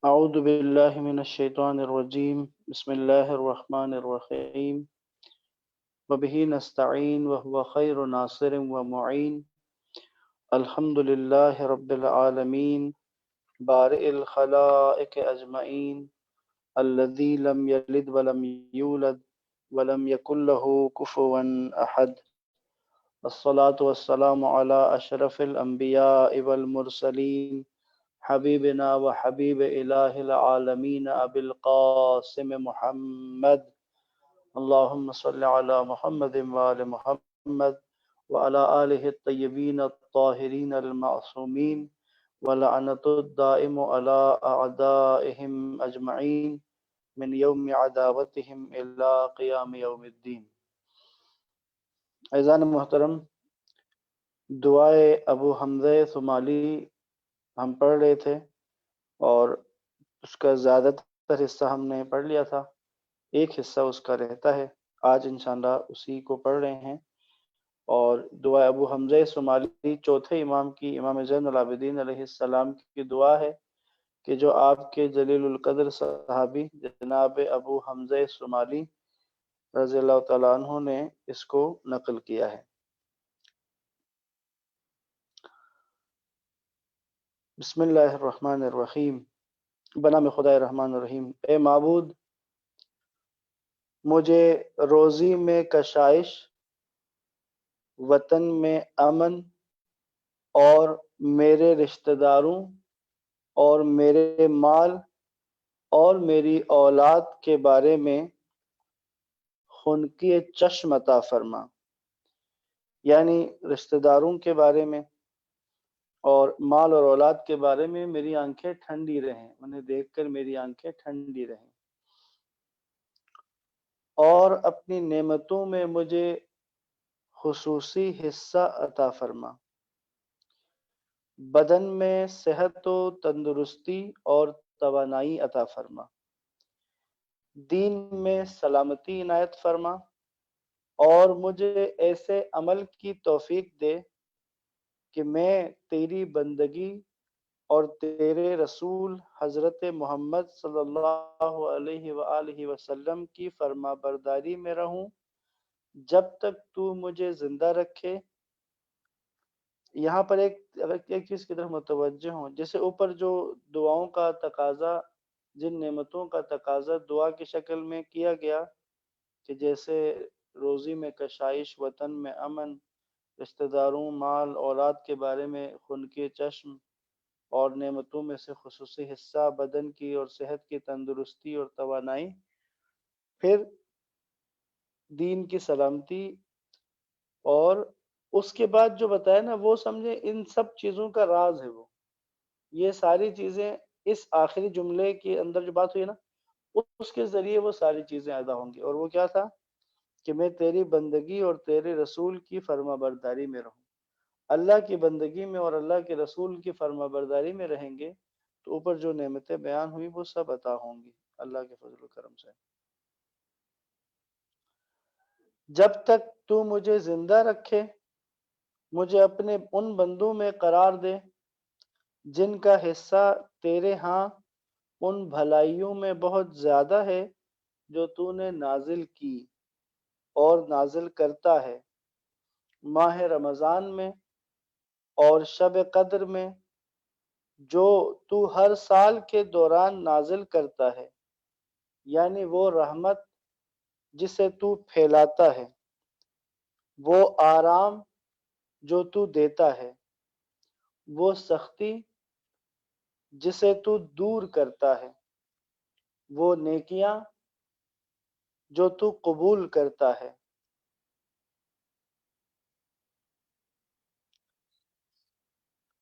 اعوذ باللہ من الشیطان الرجیم بسم اللہ الرحمن الرحیم وبہ نستعین وهو خیر ناصر ومعین الحمد للہ رب العالمین بارئ الخلائق اجمعین الذی لم یلد ولم یولد ولم یکن له کفوا احد الصلاة والسلام علی اشرف الانبیاء والمرسلین حبیبنا و حبیب الہ العالمین ابی القاسم محمد اللہم صل علی محمد وآل محمد وعلى آلہ الطیبین الطاہرین المعصومین ولعنت الدائم علی اعدائهم اجمعین من یوم عداوتهم الى قیام یوم الدین۔ عزیزان محترم، دعائے ابو حمزہ ثمالی ہم پڑھ رہے تھے اور اس کا زیادہ تر حصہ ہم نے پڑھ لیا تھا، ایک حصہ اس کا رہتا ہے، آج انشاءاللہ اسی کو پڑھ رہے ہیں۔ اور دعا ابو حمزہ ثمالی چوتھے امام کی، امام زین العابدین علیہ السلام کی دعا ہے کہ جو آپ کے جلیل القدر صحابی جناب ابو حمزہ ثمالی رضی اللہ تعالیٰ عنہ نے اس کو نقل کیا ہے۔ بسم اللہ الرحمن الرحیم، بنام خدائے رحمان الرحیم۔ اے معبود، مجھے روزی میں کشائش، وطن میں امن، اور میرے رشتہ داروں اور میرے مال اور میری اولاد کے بارے میں خنکی چشم عطا فرما، یعنی رشتہ داروں کے بارے میں اور مال اور اولاد کے بارے میں میری آنکھیں ٹھنڈی رہیں، انہیں دیکھ کر میری آنکھیں ٹھنڈی رہیں، اور اپنی نعمتوں میں مجھے خصوصی حصہ عطا فرما، بدن میں صحت و تندرستی اور توانائی عطا فرما، دین میں سلامتی عنایت فرما، اور مجھے ایسے عمل کی توفیق دے کہ میں تیری بندگی اور تیرے رسول حضرت محمد صلی اللہ علیہ وآلہ وسلم کی فرما برداری میں رہوں جب تک تو مجھے زندہ رکھے۔ یہاں پر ایک چیز کی طرف متوجہ ہوں، جیسے اوپر جو دعاؤں کا تقاضا، جن نعمتوں کا تقاضا دعا کی شکل میں کیا گیا کہ جیسے روزی میں کشائش، وطن میں امن، رشتہ داروں، مال، اولاد کے بارے میں خنکی چشم، اور نعمتوں میں سے خصوصی حصہ، بدن کی اور صحت کی تندرستی اور توانائی، پھر دین کی سلامتی، اور اس کے بعد جو بتایا نا وہ سمجھے ان سب چیزوں کا راز ہے، وہ یہ ساری چیزیں اس آخری جملے کے اندر جو بات ہوئی نا اس کے ذریعے وہ ساری چیزیں ادا ہوں گی۔ اور وہ کیا تھا کہ میں تیری بندگی اور تیرے رسول کی فرما برداری میں رہوں۔ اللہ کی بندگی میں اور اللہ کے رسول کی فرما برداری میں رہیں گے تو اوپر جو نعمتیں بیان ہوئی وہ سب عطا ہوں گی اللہ کے فضل و کرم سے۔ جب تک تو مجھے زندہ رکھے، مجھے اپنے ان بندوں میں قرار دے جن کا حصہ تیرے ہاں ان بھلائیوں میں بہت زیادہ ہے جو تو نے نازل کی اور نازل کرتا ہے ماہ رمضان میں اور شب قدر میں، جو تو ہر سال کے دوران نازل کرتا ہے، یعنی وہ رحمت جسے تو پھیلاتا ہے، وہ آرام جو تو دیتا ہے، وہ سختی جسے تو دور کرتا ہے، وہ نیکیاں جو تو قبول کرتا ہے،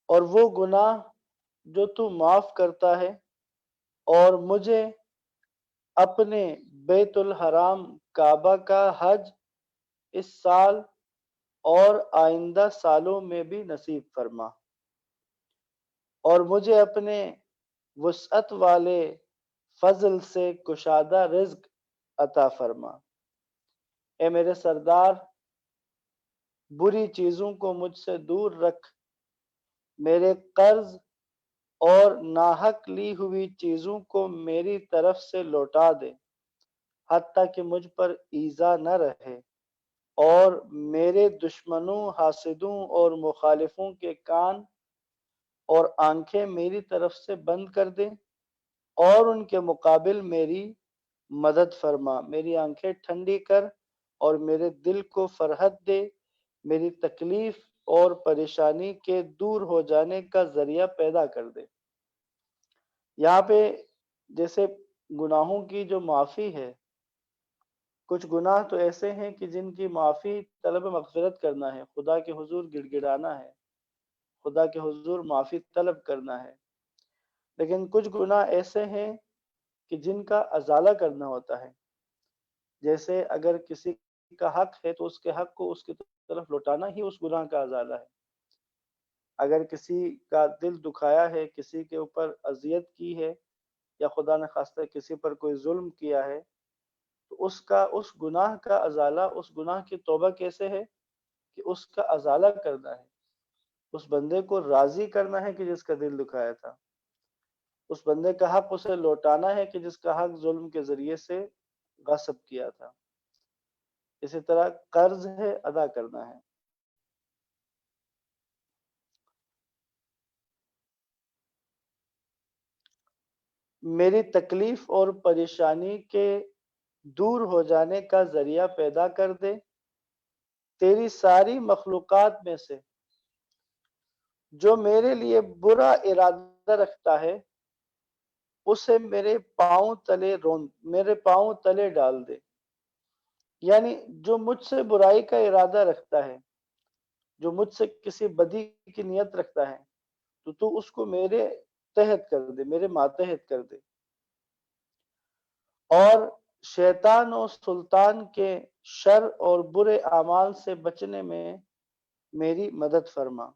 اور وہ گناہ جو تو معاف کرتا ہے، اور مجھے اپنے بیت الحرام کعبہ کا حج اس سال اور آئندہ سالوں میں بھی نصیب فرما، اور مجھے اپنے وسعت والے فضل سے کشادہ رزق عطا فرما۔ اے میرے سردار، بری چیزوں کو مجھ سے دور رکھ، میرے قرض اور ناحق لی ہوئی چیزوں کو میری طرف سے لوٹا دے، حتیٰ کہ مجھ پر ایذا نہ رہے، اور میرے دشمنوں، حاسدوں اور مخالفوں کے کان اور آنکھیں میری طرف سے بند کر دے، اور ان کے مقابل میری مدد فرما، میری آنکھیں ٹھنڈی کر اور میرے دل کو فرحت دے، میری تکلیف اور پریشانی کے دور ہو جانے کا ذریعہ پیدا کر دے۔ یہاں پہ جیسے گناہوں کی جو معافی ہے، کچھ گناہ تو ایسے ہیں کہ جن کی معافی طلب مغفرت کرنا ہے، خدا کے حضور گڑ گڑانا ہے، خدا کے حضور معافی طلب کرنا ہے، لیکن کچھ گناہ ایسے ہیں کہ جن کا ازالہ کرنا ہوتا ہے۔ جیسے اگر کسی کا حق ہے تو اس کے حق کو اس کی طرف لوٹانا ہی اس گناہ کا ازالہ ہے۔ اگر کسی کا دل دکھایا ہے، کسی کے اوپر اذیت کی ہے، یا خدا نخواستہ کسی پر کوئی ظلم کیا ہے، تو اس گناہ کا ازالہ، اس گناہ کی توبہ کیسے ہے کہ اس کا ازالہ کرنا ہے، اس بندے کو راضی کرنا ہے کہ جس کا دل دکھایا تھا، اس بندے کا حق اسے لوٹانا ہے کہ جس کا حق ظلم کے ذریعے سے غصب کیا تھا۔ اسی طرح قرض ہے، ادا کرنا ہے۔ میری تکلیف اور پریشانی کے دور ہو جانے کا ذریعہ پیدا کر دے، تیری ساری مخلوقات میں سے جو میرے لیے برا ارادہ رکھتا ہے اسے میرے پاؤں تلے ڈال دے۔ یعنی جو مجھ سے برائی کا ارادہ رکھتا ہے، جو مجھ سے کسی بدی کی نیت رکھتا ہے، تو اس کو میرے تحت کر دے، میرے ماتحت کر دے، اور شیطان و سلطان کے شر اور برے اعمال سے بچنے میں میری مدد فرما۔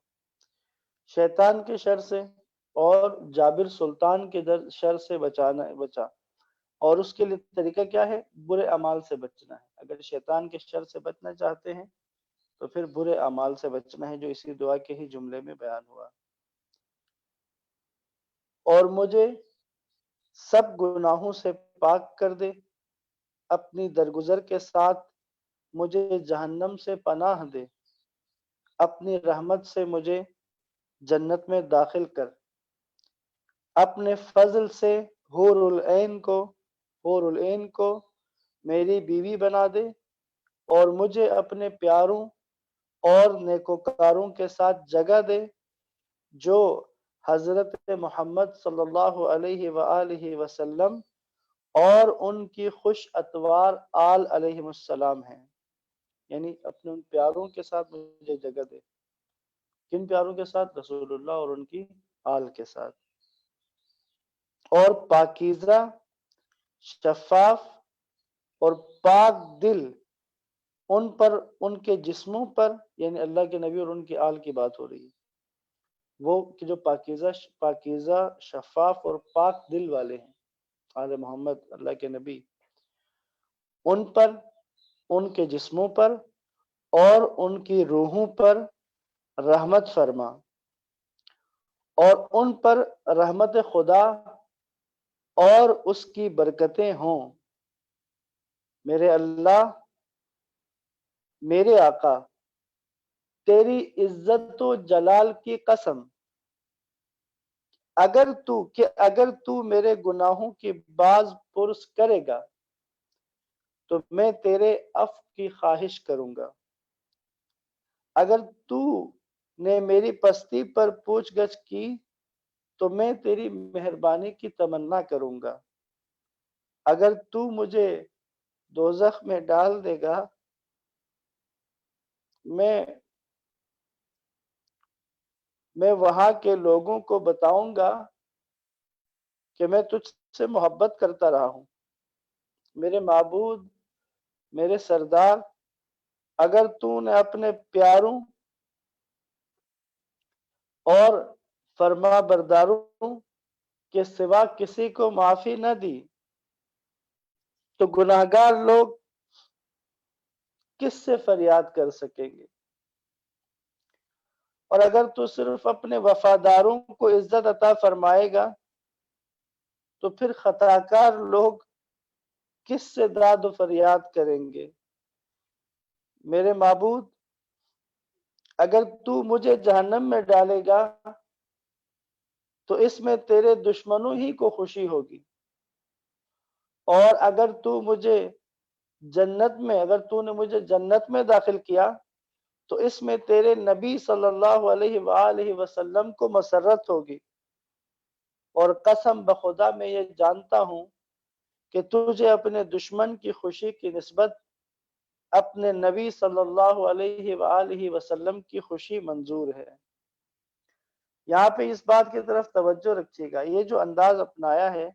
شیطان کے شر سے اور جابر سلطان کے شر سے بچا، اور اس کے لیے طریقہ کیا ہے؟ برے اعمال سے بچنا ہے۔ اگر شیطان کے شر سے بچنا چاہتے ہیں تو پھر برے اعمال سے بچنا ہے، جو اسی دعا کے ہی جملے میں بیان ہوا۔ اور مجھے سب گناہوں سے پاک کر دے، اپنی درگزر کے ساتھ مجھے جہنم سے پناہ دے، اپنی رحمت سے مجھے جنت میں داخل کر، اپنے فضل سے حور العین کو میری بیوی بنا دے، اور مجھے اپنے پیاروں اور نیکوکاروں کے ساتھ جگہ دے، جو حضرت محمد صلی اللہ علیہ وآلہ وسلم اور ان کی خوش اتوار آل علیہ السلام ہیں۔ یعنی اپنے ان پیاروں کے ساتھ مجھے جگہ دے۔ کن پیاروں کے ساتھ؟ رسول اللہ اور ان کی آل کے ساتھ۔ اور پاکیزہ، شفاف اور پاک دل ان پر، ان کے جسموں پر، یعنی اللہ کے نبی اور ان کی آل کی بات ہو رہی ہے، وہ کہ جو پاکیزہ شفاف اور پاک دل والے ہیں، آل محمد اللہ کے نبی، ان پر، ان کے جسموں پر اور ان کی روحوں پر رحمت فرما، اور ان پر رحمت خدا اور اس کی برکتیں ہوں۔ میرے اللہ، میرے آقا، تیری عزت و جلال کی قسم، اگر تو میرے گناہوں کی باز پرس کرے گا تو میں تیرے عفو کی خواہش کروں گا، اگر تو نے میری پستی پر پوچھ گچھ کی تو میں تیری مہربانی کی تمنا کروں گا، اگر تو مجھے دوزخ میں ڈال دے گا میں وہاں کے لوگوں کو بتاؤں گا کہ میں تجھ سے محبت کرتا رہا ہوں۔ میرے معبود، میرے سردار، اگر تو نے اپنے پیاروں اور فرما برداروں کے سوا کسی کو معافی نہ دی تو گناہگار لوگ کس سے فریاد کر سکیں گے؟ اور اگر تو صرف اپنے وفاداروں کو عزت عطا فرمائے گا تو پھر خطاکار لوگ کس سے داد و فریاد کریں گے؟ میرے معبود، اگر تو مجھے جہنم میں ڈالے گا تو اس میں تیرے دشمنوں ہی کو خوشی ہوگی، اور اگر تو نے مجھے جنت میں داخل کیا تو اس میں تیرے نبی صلی اللہ علیہ وآلہ وسلم کو مسرت ہوگی، اور قسم بخدا میں یہ جانتا ہوں کہ تجھے اپنے دشمن کی خوشی کی نسبت اپنے نبی صلی اللہ علیہ وآلہ وسلم کی خوشی منظور ہے۔ یہاں پہ اس بات کی طرف توجہ رکھیے گا، یہ جو انداز اپنایا ہے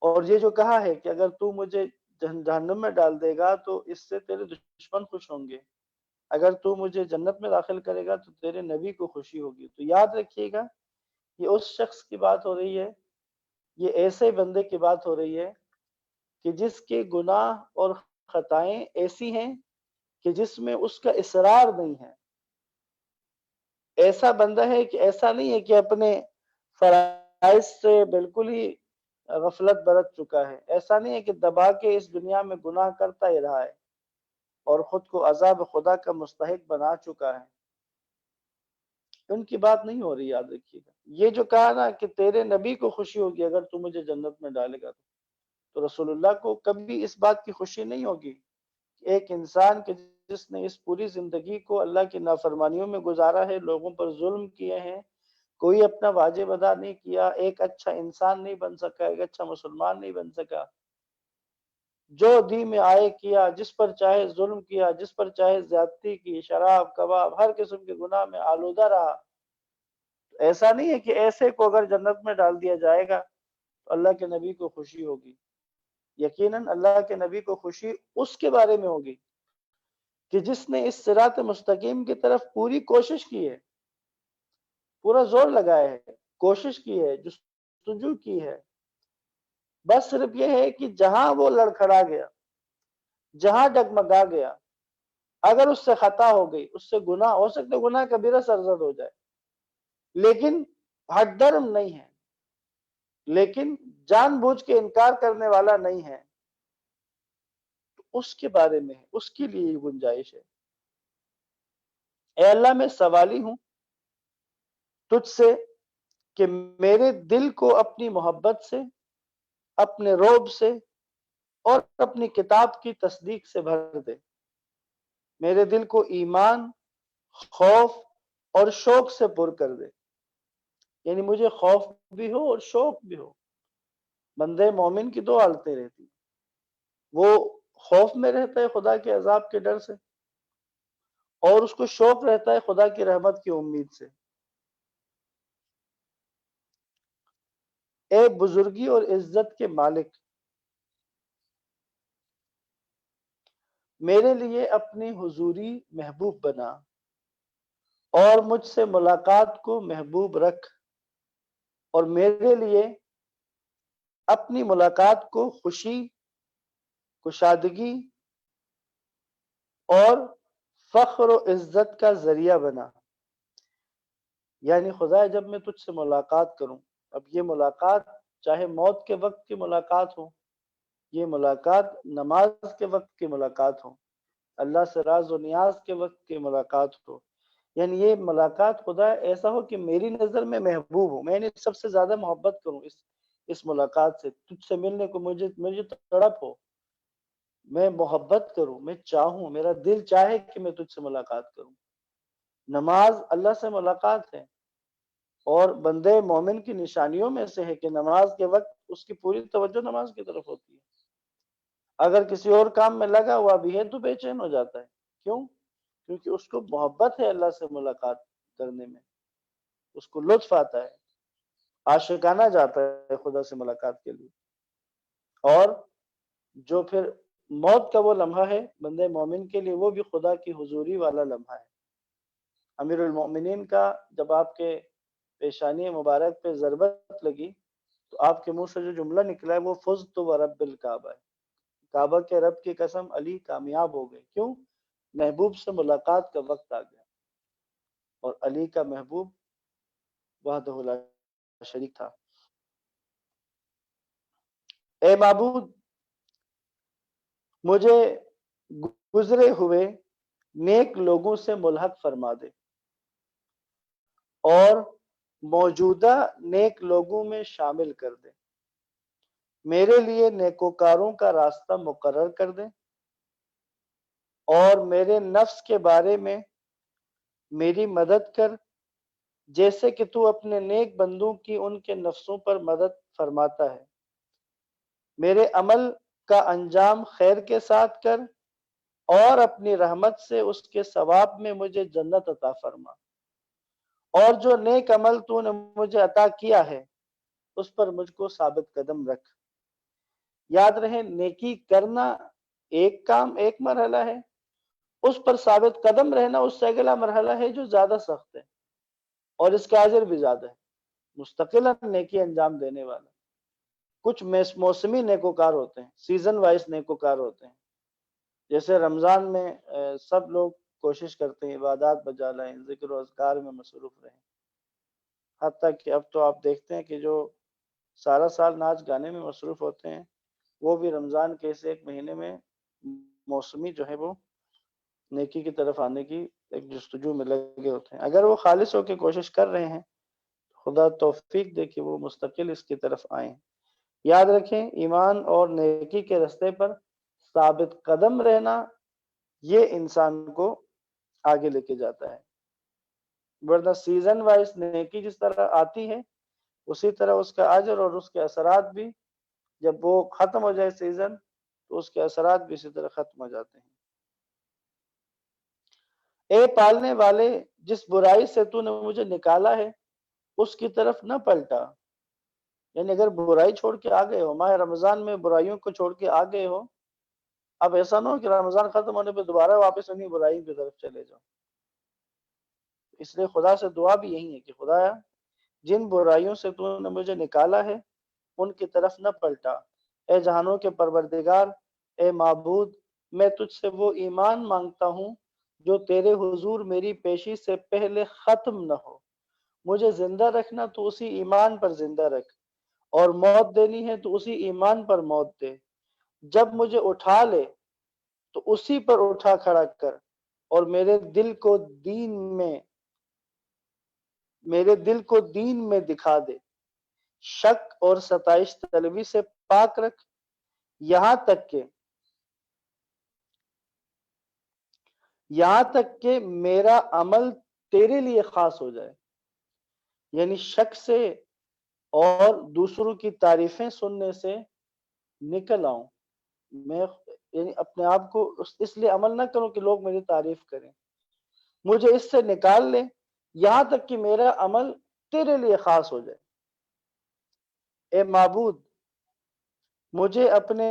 اور یہ جو کہا ہے کہ اگر تو مجھے جہنم میں ڈال دے گا تو اس سے تیرے دشمن خوش ہوں گے، اگر تو مجھے جنت میں داخل کرے گا تو تیرے نبی کو خوشی ہوگی، تو یاد رکھیے گا یہ اس شخص کی بات ہو رہی ہے، یہ ایسے بندے کی بات ہو رہی ہے کہ جس کے گناہ اور خطائیں ایسی ہیں کہ جس میں اس کا اصرار نہیں ہے۔ ایسا بندہ ہے کہ ایسا نہیں ہے کہ اپنے فرائض سے بالکل ہی غفلت برت چکا ہے، ایسا نہیں ہے کہ دبا کے اس دنیا میں گناہ کرتا ہی رہا ہے اور خود کو عذاب خدا کا مستحق بنا چکا ہے، ان کی بات نہیں ہو رہی، یاد رکھیے گا۔ یہ جو کہا نا کہ تیرے نبی کو خوشی ہوگی اگر تو مجھے جنت میں ڈالے گا، تو رسول اللہ کو کبھی اس بات کی خوشی نہیں ہوگی کہ ایک انسان کے جس نے اس پوری زندگی کو اللہ کی نافرمانیوں میں گزارا ہے، لوگوں پر ظلم کیے ہیں، کوئی اپنا واجب ادا نہیں کیا، ایک اچھا انسان نہیں بن سکا، ایک اچھا مسلمان نہیں بن سکا، جو دین میں آئے کیا، جس پر چاہے ظلم کیا، جس پر چاہے زیادتی کی، شراب کباب ہر قسم کے گناہ میں آلودہ رہا، ایسا نہیں ہے کہ ایسے کو اگر جنت میں ڈال دیا جائے گا تو اللہ کے نبی کو خوشی ہوگی۔ یقیناً اللہ کے نبی کو خوشی اس کے بارے میں ہوگی کہ جس نے اس صراط مستقیم کی طرف پوری کوشش کی ہے، پورا زور لگایا ہے، کوشش کی ہے، جستجو کی ہے، بس صرف یہ ہے کہ جہاں وہ لڑکھڑا گیا، جہاں ڈگمگا گیا، اگر اس سے خطا ہو گئی، اس سے گناہ ہو سکتے، گناہ کبیرہ سرزد ہو جائے، لیکن ہٹ درم نہیں ہے، لیکن جان بوجھ کے انکار کرنے والا نہیں ہے، اس کے بارے میں ہے، اس کے لیے گنجائش ہے۔ اے اللہ، میں سوالی ہوں تجھ سے کہ میرے دل کو اپنی محبت سے، اپنے رعب سے اور اپنی کتاب کی تصدیق سے بھر دے، میرے دل کو ایمان، خوف اور شوق سے پر کر دے، یعنی مجھے خوف بھی ہو اور شوق بھی ہو۔ بندے مومن کی دو حالتیں رہتی، وہ خوف میں رہتا ہے خدا کے عذاب کے ڈر سے، اور اس کو شوق رہتا ہے خدا کی رحمت کی امید سے۔ اے بزرگی اور عزت کے مالک، میرے لیے اپنی حضوری محبوب بنا اور مجھ سے ملاقات کو محبوب رکھ، اور میرے لیے اپنی ملاقات کو خوشی، کشادگی اور فخر و عزت کا ذریعہ بنا۔ یعنی خدا جب میں تجھ سے ملاقات کروں، اب یہ ملاقات چاہے موت کے وقت کی ملاقات ہو، یہ ملاقات نماز کے وقت کی ملاقات ہو، اللہ سے راز و نیاز کے وقت کی ملاقات ہو، یعنی یہ ملاقات خدا ایسا ہو کہ میری نظر میں محبوب ہو، میں نے سب سے زیادہ محبت کروں اس ملاقات سے، تجھ سے ملنے کو مجھے تڑپ ہو، میں محبت کروں، میں چاہوں، میرا دل چاہے کہ میں تجھ سے ملاقات کروں۔ نماز اللہ سے ملاقات ہے، اور بندے مومن کی نشانیوں میں سے ہے کہ نماز کے وقت اس کی پوری توجہ نماز کی طرف ہوتی ہے، اگر کسی اور کام میں لگا ہوا بھی ہے تو بے چین ہو جاتا ہے۔ کیوں؟ کیونکہ اس کو محبت ہے اللہ سے ملاقات کرنے میں، اس کو لطف آتا ہے، عاشقانہ جاتا ہے خدا سے ملاقات کے لیے۔ اور جو پھر موت کا وہ لمحہ ہے بندے مومن کے لیے، وہ بھی خدا کی حضوری والا لمحہ ہے۔ امیر المؤمنین کا جب آپ کے پیشانی مبارک پہ ضربت لگی تو آپ کے منہ سے جو جملہ نکلا ہے وہ فزت ورب الکعبہ ہے، کعبہ کے رب کی قسم علی کامیاب ہو گئے۔ کیوں؟ محبوب سے ملاقات کا وقت آ گیا۔ اور علی کا محبوب وحدہ لا شریک تھا۔ اے معبود مجھے گزرے ہوئے نیک لوگوں سے ملحق فرما دے اور موجودہ نیک لوگوں میں شامل کر دے، میرے لیے نیکوکاروں کا راستہ مقرر کر دے اور میرے نفس کے بارے میں میری مدد کر، جیسے کہ تو اپنے نیک بندوں کی ان کے نفسوں پر مدد فرماتا ہے۔ میرے عمل کا انجام خیر کے ساتھ کر اور اپنی رحمت سے اس کے ثواب میں مجھے جنت عطا فرما، اور جو نیک عمل تو نے مجھے عطا کیا ہے اس پر مجھ کو ثابت قدم رکھ۔ یاد رہے نیکی کرنا ایک کام، ایک مرحلہ ہے، اس پر ثابت قدم رہنا اس سے اگلا مرحلہ ہے جو زیادہ سخت ہے اور اس کا اجر بھی زیادہ ہے، مستقل نیکی انجام دینے والا۔ کچھ موسمی نیکوکار ہوتے ہیں، سیزن وائز نیکوکار ہوتے ہیں، جیسے رمضان میں سب لوگ کوشش کرتے ہیں عبادات بجا لائیں، ذکر و اذکار میں مصروف رہیں، حتیٰ کہ اب تو آپ دیکھتے ہیں کہ جو سارا سال ناچ گانے میں مصروف ہوتے ہیں وہ بھی رمضان کے اس ایک مہینے میں موسمی جو ہے وہ نیکی کی طرف آنے کی ایک جستجو میں لگے ہوتے ہیں۔ اگر وہ خالص ہو کے کوشش کر رہے ہیں خدا توفیق دے کہ وہ مستقل اس کی طرف آئیں۔ یاد رکھیں ایمان اور نیکی کے رستے پر ثابت قدم رہنا یہ انسان کو آگے لے کے جاتا ہے، ورنہ سیزن وائز نیکی جس طرح آتی ہے اسی طرح اس کا اجر اور اس کے اثرات بھی جب وہ ختم ہو جائے سیزن تو اس کے اثرات بھی اسی طرح ختم ہو جاتے ہیں۔ اے پالنے والے جس برائی سے تو نے مجھے نکالا ہے اس کی طرف نہ پلٹا، یعنی اگر برائی چھوڑ کے آ گئے ہو، ماہ رمضان میں برائیوں کو چھوڑ کے آ گئے ہو، اب ایسا نہ ہو کہ رمضان ختم ہونے پہ دوبارہ واپس انہیں برائیوں کی طرف چلے جاؤ۔ اس لیے خدا سے دعا بھی یہی ہے کہ خدایا جن برائیوں سے تو نے مجھے نکالا ہے ان کی طرف نہ پلٹا۔ اے جہانوں کے پروردگار، اے معبود، میں تجھ سے وہ ایمان مانگتا ہوں جو تیرے حضور میری پیشی سے پہلے ختم نہ ہو۔ مجھے زندہ رکھنا تو اسی ایمان پر زندہ رکھ، اور موت دینی ہے تو اسی ایمان پر موت دے۔ جب مجھے اٹھا لے تو اسی پر اٹھا کھڑا کر، اور میرے دل کو دین میں دکھا دے۔ شک اور ستائش طلبی سے پاک رکھ، یہاں تک کہ میرا عمل تیرے لیے خاص ہو جائے، یعنی شک سے اور دوسروں کی تعریفیں سننے سے نکل آؤں میں، یعنی اپنے آپ کو اس لیے عمل نہ کروں کہ لوگ میری تعریف کریں، مجھے اس سے نکال لے یہاں تک کہ میرا عمل تیرے لیے خاص ہو جائے۔ اے معبود مجھے اپنے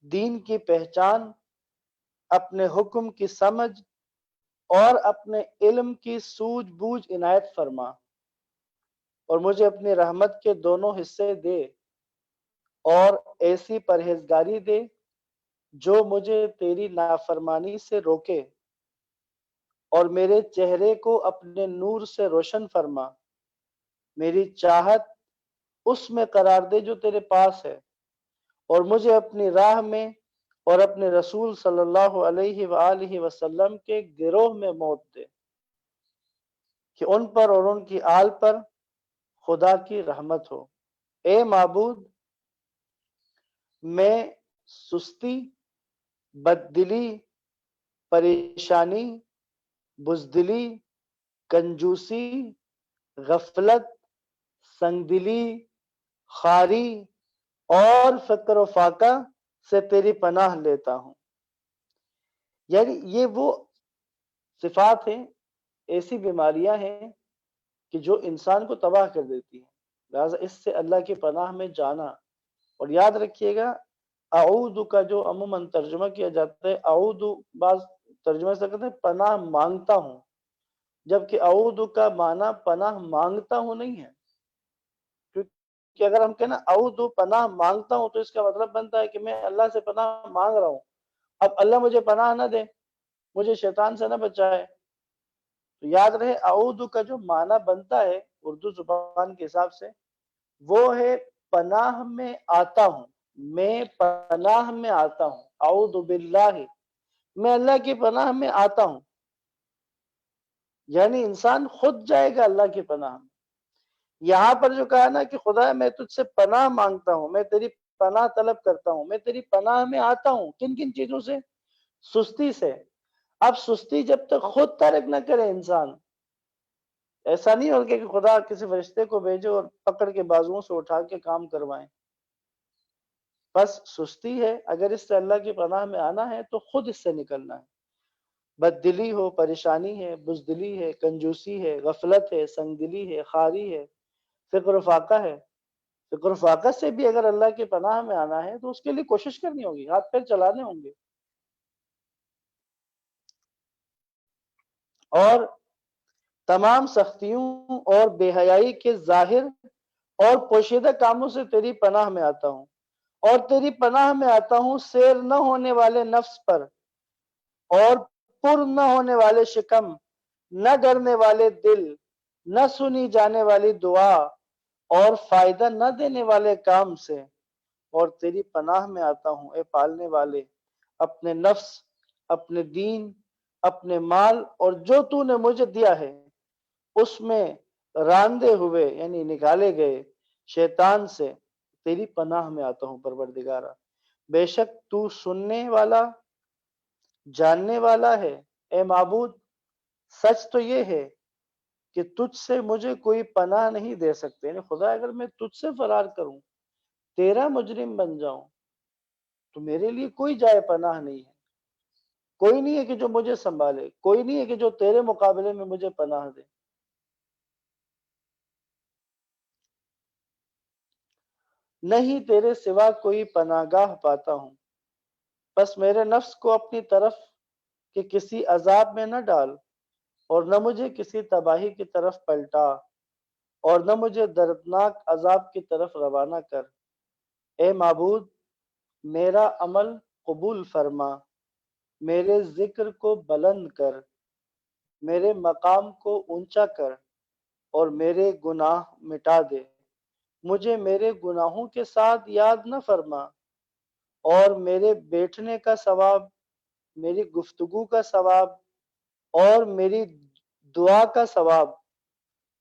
دین کی پہچان، اپنے حکم کی سمجھ اور اپنے علم کی سوجھ بوجھ عنایت فرما، اور مجھے اپنی رحمت کے دونوں حصے دے اور ایسی پرہیزگاری دے جو مجھے تیری نافرمانی سے روکے، اور میرے چہرے کو اپنے نور سے روشن فرما، میری چاہت اس میں قرار دے جو تیرے پاس ہے، اور مجھے اپنی راہ میں اور اپنے رسول صلی اللہ علیہ وآلہ وسلم کے گروہ میں موت دے کہ ان پر اور ان کی آل پر خدا کی رحمت ہو۔ اے معبود میں سستی، بددلی، پریشانی، بزدلی، کنجوسی، غفلت، سنگدلی، خواری اور فقر و فاقہ سے تیری پناہ لیتا ہوں۔ یعنی یہ وہ صفات ہیں، ایسی بیماریاں ہیں کہ جو انسان کو تباہ کر دیتی ہیں، لہٰذا اس سے اللہ کی پناہ میں جانا۔ اور یاد رکھیے گا اعوذ کا جو عموماً ترجمہ کیا جاتا ہے، اعوذ بعض ترجمہ سے کہتے ہیں پناہ مانگتا ہوں، جبکہ اعوذ کا معنی پناہ مانگتا ہوں نہیں ہے، کہ اگر ہم کہنا اعوذ پناہ مانگتا ہوں تو اس کا مطلب بنتا ہے کہ میں اللہ سے پناہ مانگ رہا ہوں، اب اللہ مجھے پناہ نہ دے، مجھے شیطان سے نہ بچائے، تو یاد رہے اعوذ کا جو معنی بنتا ہے اردو زبان کے حساب سے وہ ہے پناہ میں آتا ہوں، میں پناہ میں آتا ہوں، اعوذ باللہ، میں اللہ کی پناہ میں آتا ہوں، یعنی انسان خود جائے گا اللہ کی پناہ میں۔ یہاں پر جو کہا نا کہ خدا میں تجھ سے پناہ مانگتا ہوں، میں تیری پناہ طلب کرتا ہوں، میں تیری پناہ میں آتا ہوں، کن کن چیزوں سے؟ سستی سے۔ اب سستی جب تک خود ترک نہ کرے انسان، ایسا نہیں ہوگا کہ خدا کسی فرشتے کو بھیجے اور پکڑ کے بازوؤں سے اٹھا کے کام کروائیں۔ بس سستی ہے، اگر اس سے اللہ کی پناہ میں آنا ہے تو خود اس سے نکلنا ہے۔ بد دلی ہو، پریشانی ہے، بزدلی ہے، کنجوسی ہے، غفلت ہے، سنگ دلی ہے، خاری ہے، فکر و فاقہ ہے۔ فکر و فاقہ سے بھی اگر اللہ کی پناہ میں آنا ہے تو اس کے لیے کوشش کرنی ہوگی، ہاتھ پیر چلانے ہوں گے۔ اور تمام سختیوں اور بے حیائی کے ظاہر اور پوشیدہ کاموں سے تیری پناہ میں آتا ہوں، اور تیری پناہ میں آتا ہوں سیر نہ ہونے والے نفس پر، اور پر نہ ہونے والے شکم، نہ ڈرنے والے دل، نہ سنی جانے والی دعا اور فائدہ نہ دینے والے کام سے، اور تیری پناہ میں آتا ہوں اے پالنے والے اپنے نفس، اپنے دین، اپنے مال اور جو تو نے مجھے دیا ہے اس میں راندے ہوئے یعنی نکالے گئے شیطان سے تیری پناہ میں آتا ہوں پروردگارا۔ بے شک تو سننے والا، جاننے والا ہے۔ اے معبود، سچ تو یہ ہے کہ تجھ سے مجھے کوئی پناہ نہیں دے سکتے، یعنی خدا اگر میں تجھ سے فرار کروں، تیرا مجرم بن جاؤں، تو میرے لیے کوئی جائے پناہ نہیں ہے، کوئی نہیں ہے کہ جو مجھے سنبھالے، کوئی نہیں ہے کہ جو تیرے مقابلے میں مجھے پناہ دے۔ نہیں تیرے سوا کوئی پناہ گاہ پاتا ہوں، بس میرے نفس کو اپنی طرف کہ کسی عذاب میں نہ ڈال، اور نہ مجھے کسی تباہی کی طرف پلٹا، اور نہ مجھے دردناک عذاب کی طرف روانہ کر۔ اے معبود، میرا عمل قبول فرما، میرے ذکر کو بلند کر، میرے مقام کو اونچا کر، اور میرے گناہ مٹا دے۔ مجھے میرے گناہوں کے ساتھ یاد نہ فرما، اور میرے بیٹھنے کا ثواب، میری گفتگو کا ثواب اور میری دعا کا ثواب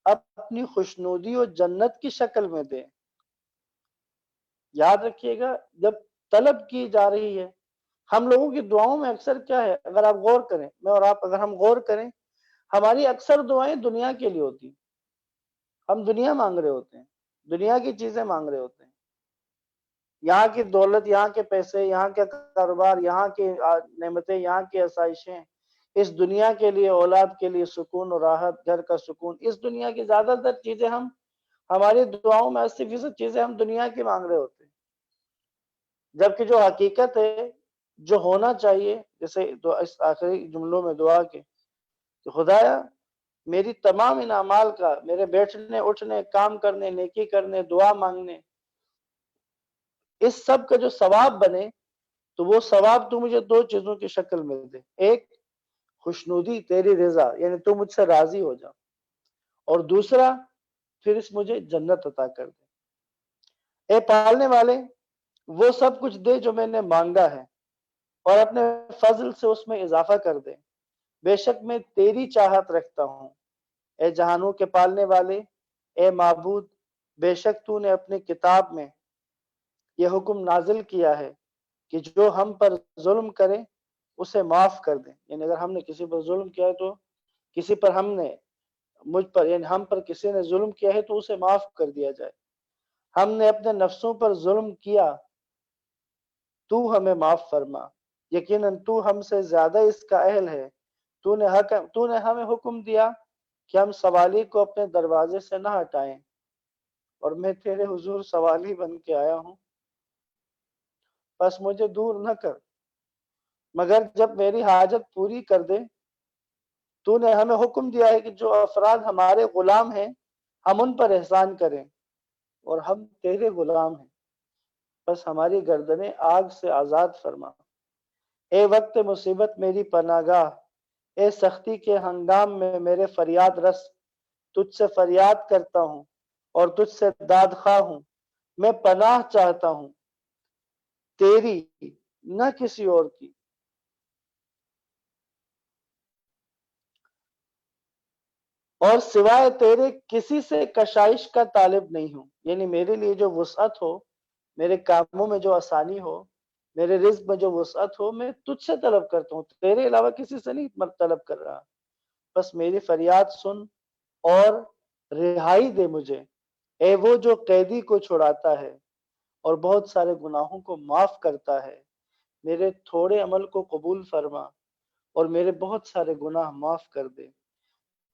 اپنی خوشنودی اور جنت کی شکل میں دے۔ یاد رکھیے گا جب طلب کی جا رہی ہے، ہم لوگوں کی دعاؤں میں اکثر کیا ہے، اگر آپ غور کریں، میں اور آپ اگر ہم غور کریں، ہماری اکثر دعائیں دنیا کے لیے ہوتی ہیں، ہم دنیا مانگ رہے ہوتے ہیں، دنیا کی چیزیں مانگ رہے ہوتے ہیں، یہاں کی دولت، یہاں کے پیسے، یہاں کے کاروبار، یہاں کی نعمتیں، یہاں کی آسائشیں، اس دنیا کے لیے، اولاد کے لیے سکون و راحت، گھر کا سکون، اس دنیا کی زیادہ تر چیزیں ہماری دعاؤں میں 80% چیزیں ہم دنیا کی مانگ رہے ہوتے ہیں، جبکہ جو حقیقت ہے، جو ہونا چاہیے، جیسے اس آخری جملوں میں دعا کے کہ خدایا میری تمام ان اعمال کا، میرے بیٹھنے اٹھنے، کام کرنے، نیکی کرنے، دعا مانگنے، اس سب کا جو ثواب بنے، تو وہ ثواب تو مجھے دو چیزوں کی شکل میں دے۔ ایک، خوشنودی، تیری رضا، یعنی تو مجھ سے راضی ہو جا، اور دوسرا پھر اس مجھے جنت عطا کر دے۔ اے پالنے والے، وہ سب کچھ دے جو میں نے مانگا ہے، اور اپنے فضل سے اس میں اضافہ کر دے۔ بے شک میں تیری چاہت رکھتا ہوں، اے جہانوں کے پالنے والے، اے معبود، بے شک تو نے اپنی کتاب میں یہ حکم نازل کیا ہے کہ جو ہم پر ظلم کرے اسے معاف کر دیں، یعنی اگر ہم نے کسی پر ظلم کیا ہے تو کسی پر ہم نے، مجھ پر یعنی ہم پر کسی نے ظلم کیا ہے تو اسے معاف کر دیا جائے۔ ہم نے اپنے نفسوں پر ظلم کیا، تو ہمیں معاف فرما، یقیناً تو ہم سے زیادہ اس کا اہل ہے۔ تو نے ہمیں حکم دیا کہ ہم سوالی کو اپنے دروازے سے نہ ہٹائیں، اور میں تیرے حضور سوالی بن کے آیا ہوں، بس مجھے دور نہ کر مگر جب میری حاجت پوری کر دے۔ تو نے ہمیں حکم دیا ہے کہ جو افراد ہمارے غلام ہیں ہم ان پر احسان کریں، اور ہم تیرے غلام ہیں، بس ہماری گردنیں آگ سے آزاد فرما۔ اے وقت مصیبت میری پناہ گاہ، اے سختی کے ہنگام میں میرے فریاد رس، تجھ سے فریاد کرتا ہوں اور تجھ سے داد خواہ ہوں، میں پناہ چاہتا ہوں تیری، نہ کسی اور کی، اور سوائے تیرے کسی سے کشائش کا طالب نہیں ہوں۔ یعنی میرے لیے جو وسعت ہو، میرے کاموں میں جو آسانی ہو، میرے رزق میں جو وسعت ہو، میں تجھ سے طلب کرتا ہوں، تیرے علاوہ کسی سے نہیں طلب کر رہا۔ بس میری فریاد سن اور رہائی دے مجھے، اے وہ جو قیدی کو چھڑاتا ہے اور بہت سارے گناہوں کو معاف کرتا ہے، میرے تھوڑے عمل کو قبول فرما اور میرے بہت سارے گناہ معاف کر دے،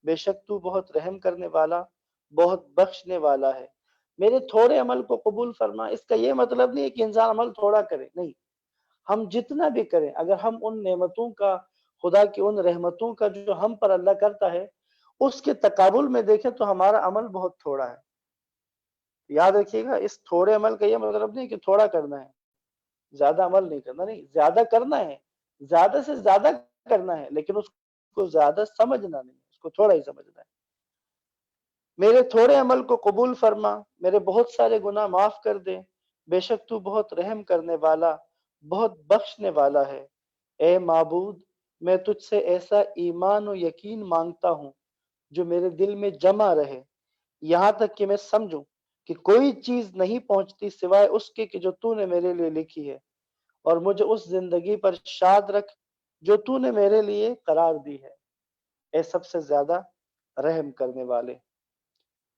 بے شک تو بہت رحم کرنے والا، بہت بخشنے والا ہے۔ میرے تھوڑے عمل کو قبول فرما، اس کا یہ مطلب نہیں ہے کہ انسان عمل تھوڑا کرے، نہیں، ہم جتنا بھی کریں، اگر ہم ان نعمتوں کا، خدا کی ان رحمتوں کا جو ہم پر اللہ کرتا ہے، اس کے تقابل میں دیکھیں تو ہمارا عمل بہت تھوڑا ہے۔ یاد رکھیے گا، اس تھوڑے عمل کا یہ مطلب نہیں کہ تھوڑا کرنا ہے، زیادہ عمل نہیں کرنا، نہیں، زیادہ کرنا ہے، زیادہ سے زیادہ کرنا ہے، لیکن اس کو زیادہ سمجھنا نہیں، اس کو تھوڑا ہی سمجھنا ہے۔ میرے تھوڑے عمل کو قبول فرما، میرے بہت سارے گناہ معاف کر دے، بے شک تو بہت رحم کرنے والا، بہت بخشنے والا ہے۔ اے معبود، میں تجھ سے ایسا ایمان و یقین مانگتا ہوں جو میرے دل میں جمع رہے، یہاں تک کہ میں سمجھوں کہ کوئی چیز نہیں پہنچتی سوائے اس کے کہ جو تو نے میرے لیے لکھی ہے، اور مجھے اس زندگی پر شاد رکھ جو تو نے میرے لیے قرار دی ہے، اے سب سے زیادہ رحم کرنے والے۔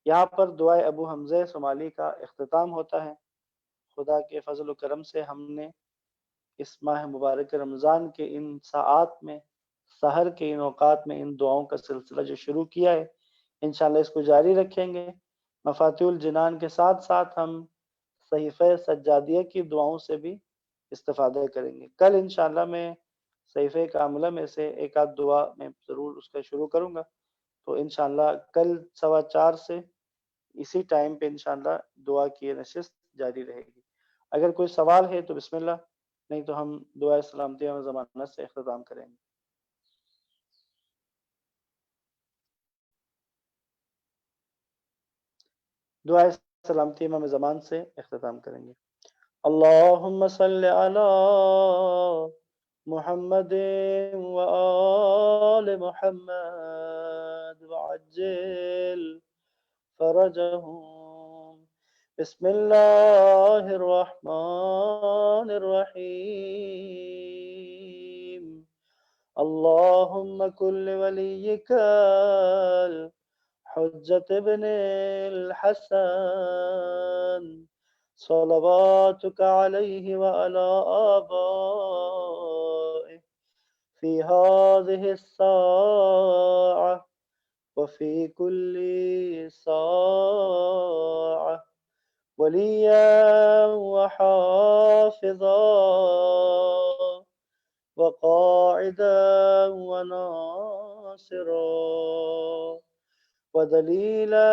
یہاں پر دعائے ابو حمزہ صومالی کا اختتام ہوتا ہے۔ خدا کے فضل و کرم سے ہم نے اس ماہ مبارک رمضان کے ان ساعات میں، سحر کے ان اوقات میں، ان دعاؤں کا سلسلہ جو شروع کیا ہے، انشاءاللہ اس کو جاری رکھیں گے۔ مفاتیح الجنان کے ساتھ ساتھ ہم صحیفہ سجادیہ کی دعاؤں سے بھی استفادہ کریں گے۔ کل انشاءاللہ میں صحیفہ کاملہ میں سے ایک آدھ دعا میں ضرور اس کا شروع کروں گا، تو انشاءاللہ کل 4:15 سے اسی ٹائم پہ انشاءاللہ دعا کی نشست جاری رہے گی۔ اگر کوئی سوال ہے تو بسم اللہ، نہیں تو ہم دعا سلامتی و ضمانت سے اختتام کریں گے۔ دعا سلامتی امام زمان سے اختتام کریں گے۔ اللہم صلی علی محمد وآل محمد وعجل فرجهم، بسم اللہ الرحمن الرحیم، اللہم کل ولیک الحجت ابن الحسن صلواتك عليه وعلى آبائه في هذه الساعة وفي كل ساعة وليا وحافظا وقاعدا وناصرا ودليلا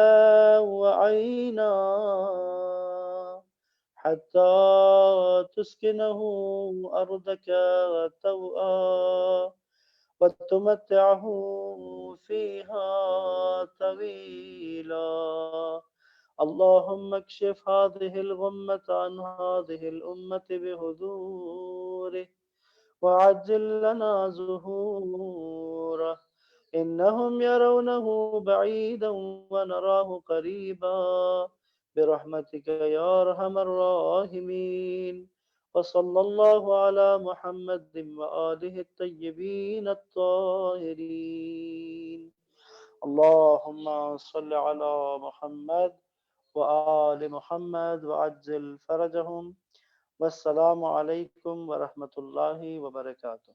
وعينا حتى تسكنه أرضك توءا وتمتعه فيها طويلا، اللهم اكشف هذه الغمة عن هذه الأمة بحضوره وعجل لنا ظهوره، إنهم يرونه بعيدا ونراه قريبا برحمتك يا أرحم الراحمين، وصلى الله على محمد وآله الطيبين الطاهرين، اللهم صل على محمد وآل محمد وعجل فرجهم، والسلام علیکم ورحمۃ اللہ وبرکاتہ۔